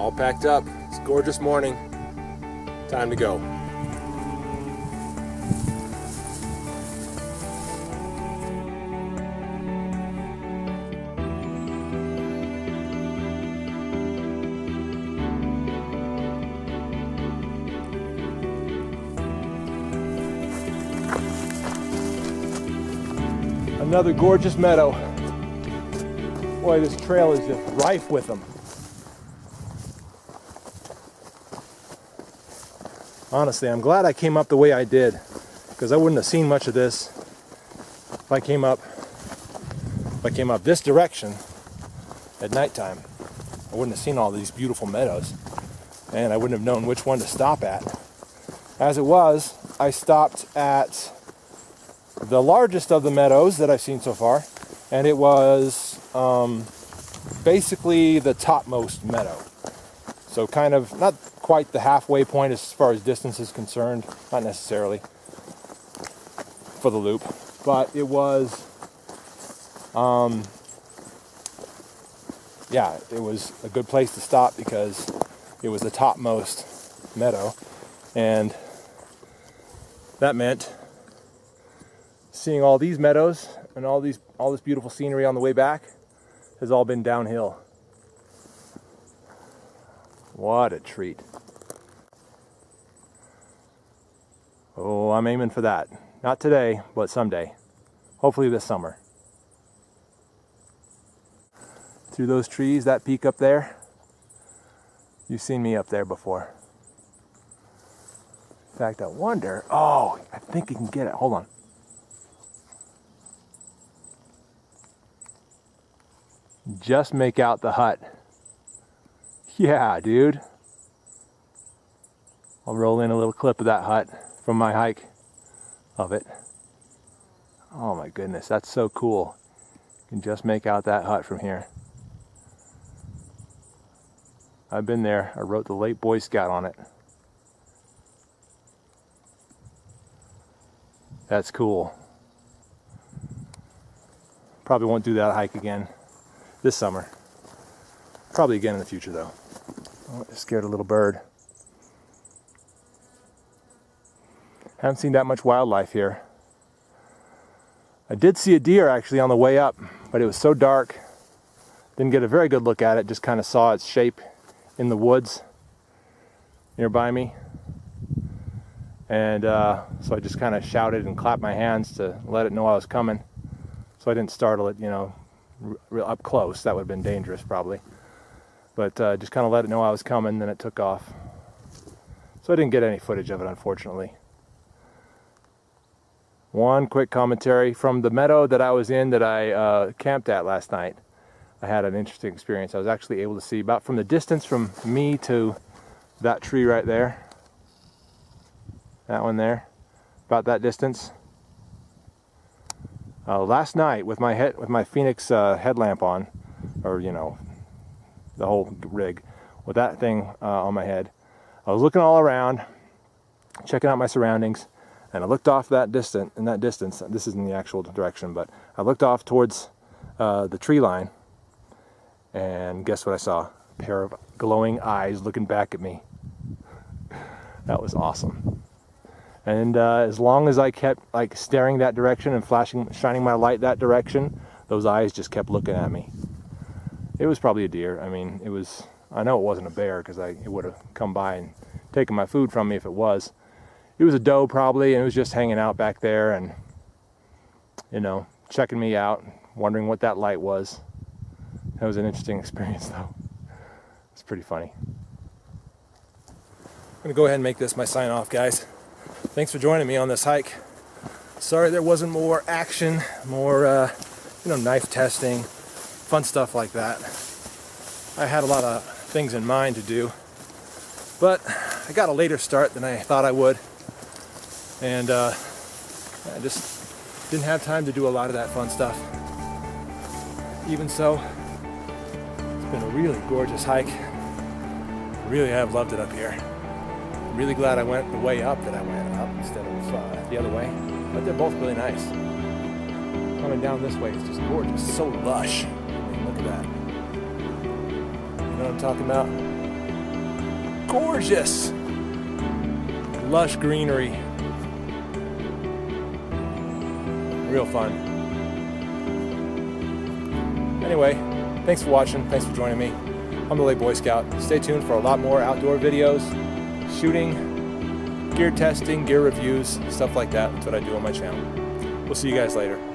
All packed up. It's a gorgeous morning. Time to go. Another gorgeous meadow. Boy, this trail is just rife with them. Honestly, I'm glad I came up the way I did, because I wouldn't have seen much of this if I came up this direction at nighttime. I wouldn't have seen all these beautiful meadows, and I wouldn't have known which one to stop at. As it was, I stopped at the largest of the meadows that I've seen so far, and it was basically the topmost meadow. So kind of not quite the halfway point as far as distance is concerned, not necessarily for the loop, but it was yeah, it was a good place to stop because it was the topmost meadow, and that meant seeing all these meadows and all this beautiful scenery on the way back has all been downhill. What a treat. Oh, I'm aiming for that. Not today, but someday. Hopefully this summer. Through those trees, that peak up there, you've seen me up there before. In fact, I wonder, oh, I think you can get it. Hold on. Just make out the hut. Yeah, dude. I'll roll in a little clip of that hut from my hike of it. Oh my goodness, that's so cool. You can just make out that hut from here. I've been there. I wrote the late Boy Scout on it. That's cool. Probably won't do that hike again this summer. Probably again in the future though. Oh, I scared a little bird. Haven't seen that much wildlife here. I did see a deer actually on the way up, but it was so dark. Didn't get a very good look at it, just kind of saw its shape in the woods nearby me. And so I just kind of shouted and clapped my hands to let it know I was coming. So I didn't startle it, you know, real up close. That would have been dangerous probably. But just kind of let it know I was coming, then it took off. So I didn't get any footage of it, unfortunately. One quick commentary from the meadow that I was in that I camped at last night. I had an interesting experience. I was actually able to see about from the distance from me to that tree right there. That one there. About that distance. Last night with my Phoenix headlamp on, or you know, the whole rig with that thing on my head, I was looking all around, checking out my surroundings, and I looked off this isn't the actual direction, but I looked off towards the tree line, and guess what I saw? A pair of glowing eyes looking back at me. That was awesome. And as long as I kept like staring that direction and shining my light that direction, those eyes just kept looking at me. It was probably a deer. I mean, I know it wasn't a bear because it would have come by and taken my food from me if it was. It was a doe probably, and it was just hanging out back there and, you know, checking me out, wondering what that light was. That was an interesting experience though. It's pretty funny. I'm gonna go ahead and make this my sign off, guys. Thanks for joining me on this hike. Sorry there wasn't more action, more knife testing, fun stuff like that. I had a lot of things in mind to do, but I got a later start than I thought I would, and I just didn't have time to do a lot of that fun stuff. Even so, it's been a really gorgeous hike. I really have loved it up here. I'm really glad I went the way up that I went up instead of the other way, but they're both really nice. Coming down this way is just gorgeous, so lush. I mean, look at that. You know what I'm talking about? gorgeous, lush greenery. Real fun. Anyway, thanks for watching. Thanks for joining me. I'm the Lake Boy Scout. Stay tuned for a lot more outdoor videos, shooting, gear testing, gear reviews, stuff like that. That's what I do on my channel. We'll see you guys later.